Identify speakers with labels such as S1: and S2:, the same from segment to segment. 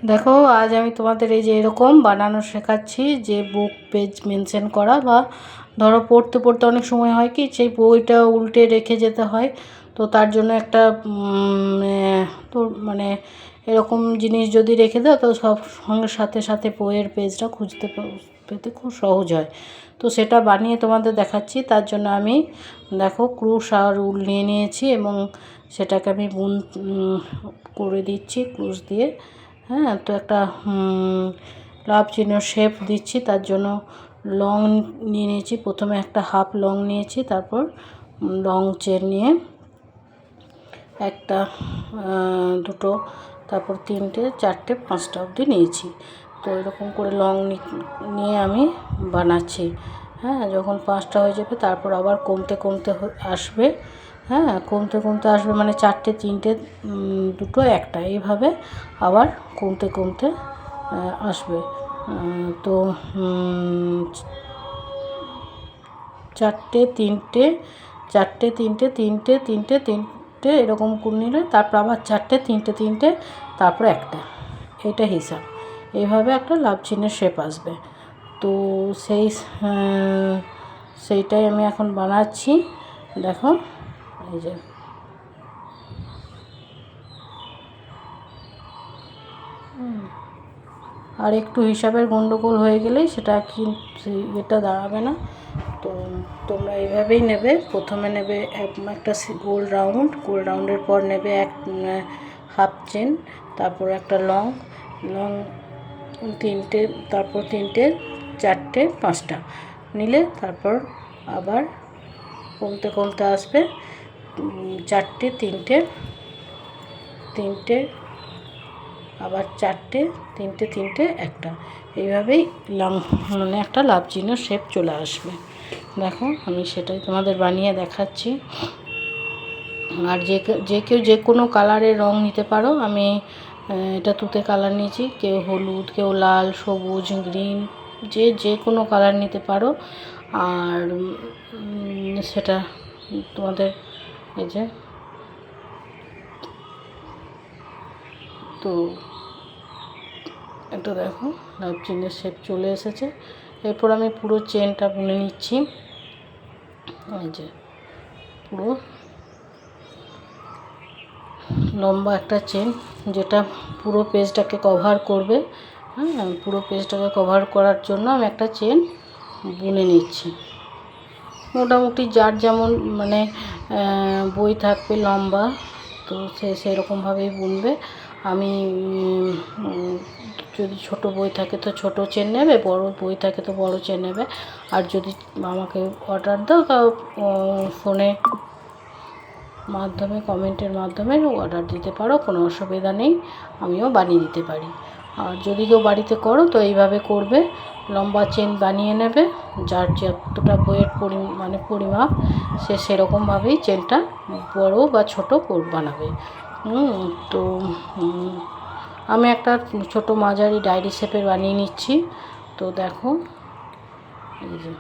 S1: দেখো আজ আমি তোমাদের এই যে এরকম বানানো শেখাচ্ছি, যে বুক পেজ মেনশন করা, বা ধরো পড়তে পড়তে অনেক সময় হয় কি সেই বইটা উল্টে রেখে যেতে হয়, তো তার জন্য একটা তো মানে এরকম জিনিস যদি রেখে দাও তো সব সঙ্গে সাথে সাথে বইয়ের পেজটা খুঁজতে পেতে খুব সহজ হয়। তো সেটা বানিয়ে তোমাদের দেখাচ্ছি। তার জন্য আমি দেখো ক্রুশ আর উল নিয়ে নিয়েছি এবং সেটাকে আমি বুন করে দিচ্ছি ক্রুশ দিয়ে। হ্যাঁ, তো একটা লাভ চিহ্ন শেপ দিচ্ছি, তার জন্য লং নিয়ে নিয়েছি। প্রথমে একটা হাফ লং নিয়েছি, তারপর লং চেন নিয়ে একটা দুটো, তারপর তিনটে চারটে পাঁচটা অবধি নিয়েছি। তো এরকম করে লং নিয়ে আমি বানাচ্ছি। হ্যাঁ, যখন পাঁচটা হয়ে যাবে তারপর আবার কমতে কমতে আসবে। হ্যাঁ, কমতে কমতে আসবে মানে চারটে, তিনটে, দুটো, একটা, এইভাবে আবার কমতে কমতে আসবে। তো চারটে, তিনটে, চারটে, তিনটে, তিনটে, তিনটে, তিনটে, এরকম করে নিলে তারপর আবার চারটে, তিনটে, তিনটে, তারপর একটা, এইটা হিসাব। এইভাবে একটা লাভ চিহ্নের শেপ আসবে। তো সেইটাই আমি এখন বানাচ্ছি। দেখো এই যে আর একটু হিসাবের গন্ডগোল হয়ে গেলেই সেটা এটা দাঁড়াবে না। তো তোমরা এইভাবেই নেবে। প্রথমে নেবে একটা গোল রাউন্ডের পর নেবে এক হাফ চেন, তারপর একটা লং তিনটে, তারপর তিনটে, চারটে, পাঁচটা নিলে তারপর আবার কমতে কমতে আসবে চারটে, তিনটে, তিনটে, আবার চারটে, তিনটে, তিনটে, একটা, এইভাবেই মানে একটা লাভ চিহ্ন শেপ চলে আসবে। দেখো আমি সেটাই তোমাদের বানিয়ে দেখাচ্ছি। আর যে কেউ যে কোনো কালারের রং নিতে পারো। আমি এটা তুতে কালার নিয়েছি, কেউ হলুদ, কেউ লাল, সবুজ, গ্রিন, যে কোনো কালার নিতে পারো। আর সেটা তোমাদের এই যে, তো এটা দেখো লাভ চিহ্নের শেপ চলে এসেছে। এরপর আমি পুরো চেনটা বুনে নিচ্ছি। এই যে পুরো লম্বা একটা চেন, যেটা পুরো পেজটাকে কভার করবে। হ্যাঁ, পুরো পেজটাকে কভার করার জন্য আমি একটা চেন বুনে নিচ্ছি। মোটামুটি যার যেমন মানে বই থাকবে লম্বা, তো সেরকমভাবেই বুনবে। আমি যদি ছোট বই থাকে তো ছোট চেন নেবে, বড় বই থাকে তো বড় চেন নেবে। আর যদি আমাকে অর্ডার দাও তাও ফোনে মাধ্যমে, কমেন্টের মাধ্যমে অর্ডার দিতে পারো, কোনো অসুবিধা নেই, আমিও বানিয়ে দিতে পারি। আর যদি কেউ বাড়িতে করো তো এইভাবে করবে, লম্বা চেন বানিয়ে নেবে, যার যতটা বইয়ের পরিমাপ সে সেরকমভাবেই চেনটা বড় বা ছোট বানাবে। তো আমি একটা ছোট মাঝারি ডায়েরি শেপের বানিয়ে নিচ্ছি। তো দেখো এই যে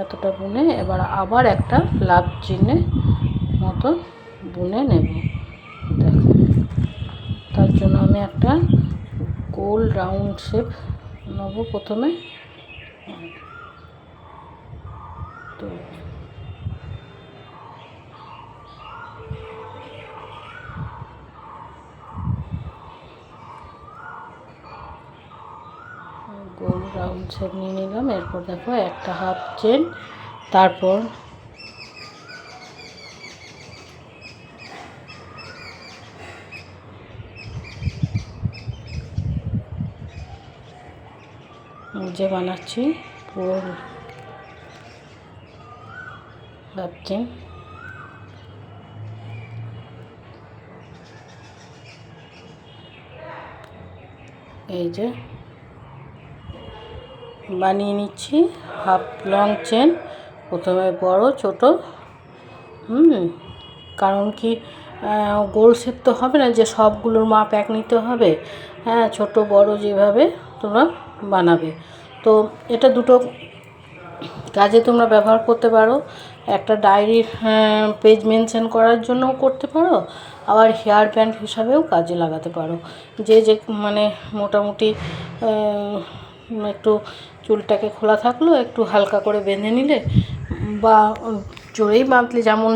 S1: এতটা বুনে এবার আবার একটা লাভ চিহ্নের মতো বুনে নেব। দেখো তার জন্য আমি একটা গোল রাউন্ড শেপ নেব প্রথমে। তো গোল রাউন্ড শেপ নিয়ে নিলাম। এরপর দেখো একটা হাফ চেন, তারপর যে বানাচ্ছি পুরো হাফ চেন, এই যে বানিয়ে নিচ্ছি হাফ লং চেন। প্রথমে বড় ছোট, কারণ কি গোল শেপ তো হবে না যে সবগুলোর মাপ এক নিতে হবে। হ্যাঁ, ছোট বড় যেভাবে তোমরা বানাবে। তো এটা দুটো কাজে তোমরা ব্যবহার করতে পারো। একটা ডায়েরির পেজ মেনশন করার জন্যও করতে পারো, আবার হেয়ার ব্যান্ড হিসাবেও কাজে লাগাতে পারো। যে মানে মোটামুটি একটু চুলটাকে খোলা থাকলো, একটু হালকা করে বেঁধে নিলে বা জোরেই বাঁধলে, যেমন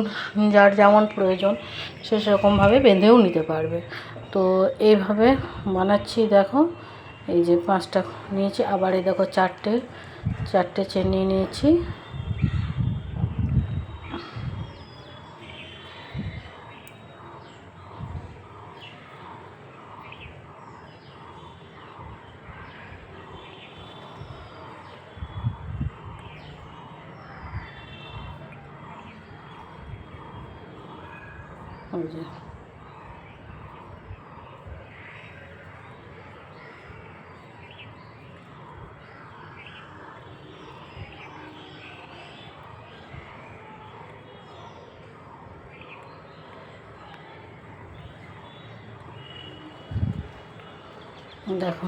S1: যার যেমন প্রয়োজন সে সেরকমভাবে বেঁধেও নিতে পারবে। তো এইভাবে বানাচ্ছি। দেখো এই যে 5টা নিয়েছি, আবার এই দেখো 4টে চেন নিয়ে নিয়েছি। ওই যে দেখো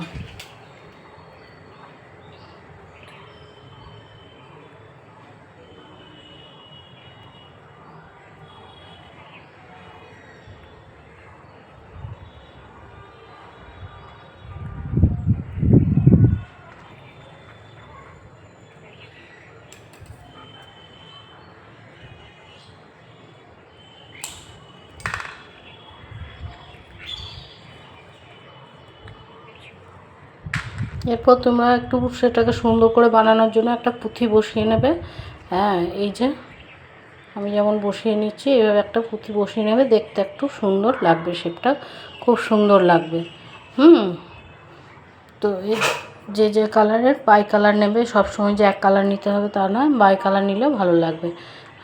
S1: এরপর তোমরা একটু সেটাকে সুন্দর করে বানানোর জন্য একটা পুঁথি বসিয়ে নেবে। হ্যাঁ, এই যে আমি যেমন বসিয়ে নিচ্ছি, এভাবে একটা পুঁথি বসিয়ে নেবে, দেখতে একটু সুন্দর লাগবে, শেপটা খুব সুন্দর লাগবে। তো এই যে কালারের বাই কালার নেবে, সবসময় যে এক কালার নিতে হবে তা না, বাই কালার নিলেও ভালো লাগবে।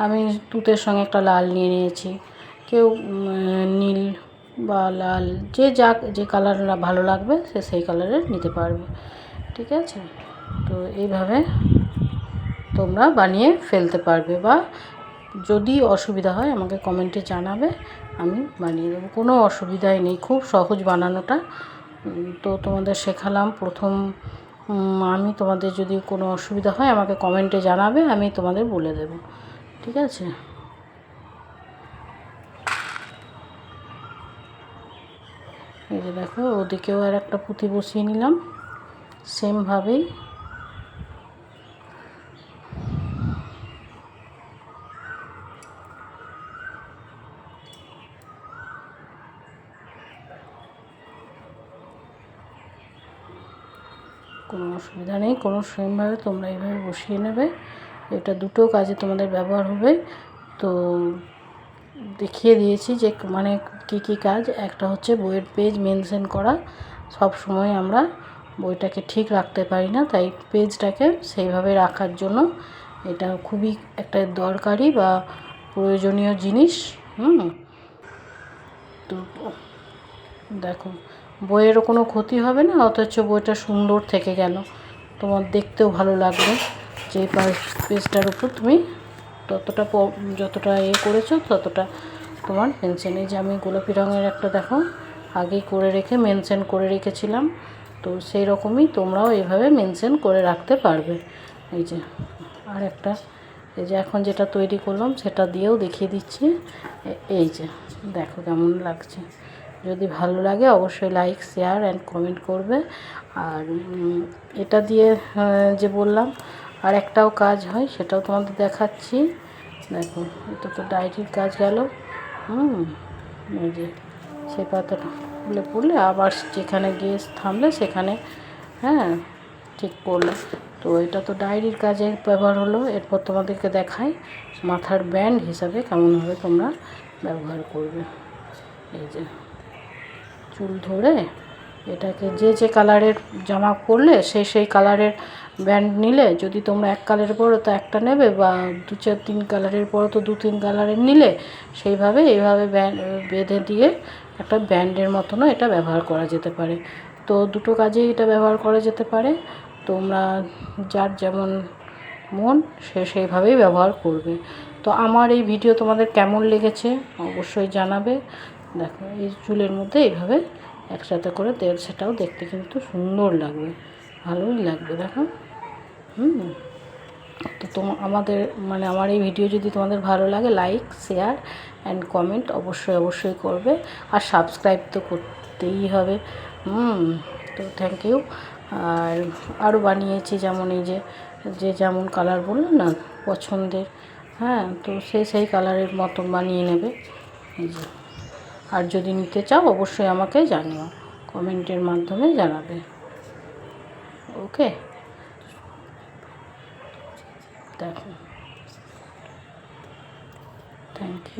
S1: আমি তুঁতের সঙ্গে একটা লাল নিয়ে নিয়েছি, কেউ নীল বা লাল, যে কালার ভালো লাগবে সে সেই কালারের নিতে পারবে। ঠিক আছে, তো এইভাবে তোমরা বানিয়ে ফেলতে পারবে, বা যদি অসুবিধা হয় আমাকে কমেন্টে জানাবে, আমি বানিয়ে দেবো, কোনো অসুবিধাই নেই, খুব সহজ বানানোটা। তো তোমাদের শেখালাম প্রথম আমি। তোমাদের যদি কোনো অসুবিধা হয় আমাকে কমেন্টে জানাবে, আমি তোমাদের বলে দেব। ঠিক আছে, এই যে দেখো ওদিকেও আর একটা পুঁথি বসিয়ে নিলাম সেমভাবেই। কোনো অসুবিধা নেই, কোনো সেমভাবে তোমরা এইভাবে বসিয়ে নেবে। এটা দুটো কাজে তোমাদের ব্যবহার হবে। তো দেখিয়ে দিয়েছি যে মানে কী কাজ। একটা হচ্ছে বইয়ের পেজ মেনশন করা, সব সময় আমরা বইটাকে ঠিক রাখতে পারি না, তাই পেজটাকে সেইভাবে রাখার জন্য এটা খুবই একটা দরকারি বা প্রয়োজনীয় জিনিস। তো দেখো বইয়েরও কোনো ক্ষতি হবে না, অথচ বইটা সুন্দর থেকে গেল, তোমার দেখতেও ভালো লাগবে। যে পেজটার উপর তুমি যতটা করেছো ততটা তোমার মেনশন। এই যে আমি গোলাপি রঙের একটা দেখো আগেই করে রেখে মেনশন করে রেখেছিলাম, তো সেই রকমই তোমরাও এইভাবে মেনশন করে রাখতে পারবে। এই যে আর একটা, এই যে এখন যেটা তৈরি করলাম সেটা দিয়েও দেখিয়ে দিচ্ছি। এই যে দেখো কেমন লাগছে। যদি ভালো লাগে অবশ্যই লাইক, শেয়ার অ্যান্ড কমেন্ট করবে। আর এটা দিয়ে যে বললাম আর একটাও কাজ হয়, সেটাও তোমাদের দেখাচ্ছি। দেখো এটা তো ডায়েরির কাজ গেল। এই যে সেই পাতাটা খুলে পড়লে আবার যেখানে গিয়ে থামলে সেখানে ঠিক পড়লো। তো এটা তো ডায়েরির কাজে ব্যবহার হলো। এরপর তোমাদেরকে দেখাই মাথার ব্যান্ড হিসাবে কেমনভাবে তোমরা ব্যবহার করবে। এই যে চুল ধরে এটাকে যে কালারের জামা পরলে সেই কালারের ব্যান্ড নিলে, যদি তোমরা এক কালারের পরো তো একটা নেবে, বা 2-4-3 কালারের পরো তো 2-3 কালারের নিলে, সেইভাবে এইভাবে বেঁধে দিয়ে একটা ব্যান্ডের মতনও এটা ব্যবহার করা যেতে পারে। তো দুটো কাজেই এটা ব্যবহার করা যেতে পারে। তোমরা যার যেমন মন সেইভাবেই ব্যবহার করবে। তো আমার এই ভিডিও তোমাদের কেমন লেগেছে অবশ্যই জানাবে। দেখো এই চুলের মধ্যে এইভাবে একসাথে করে সেটাও দেখতে কিন্তু সুন্দর লাগবে, ভালোই লাগবে। দেখো তো আমাদের মানে আমার এই ভিডিও যদি তোমাদের ভালো লাগে, লাইক, শেয়ার অ্যান্ড কমেন্ট অবশ্যই করবে, আর সাবস্ক্রাইব তো করতেই হবে। তো থ্যাংক ইউ। আর আরও বানিয়েছি, যেমন এই যে যেমন কালার বললাম না পছন্দের, হ্যাঁ, তো সেই কালারের মতন বানিয়ে নেবে। এই যে, আর যদি নিতে চাও অবশ্যই আমাকে জানিও, কমেন্টের মাধ্যমে জানাবে। ওকে, দেখো, থ্যাংক ইউ।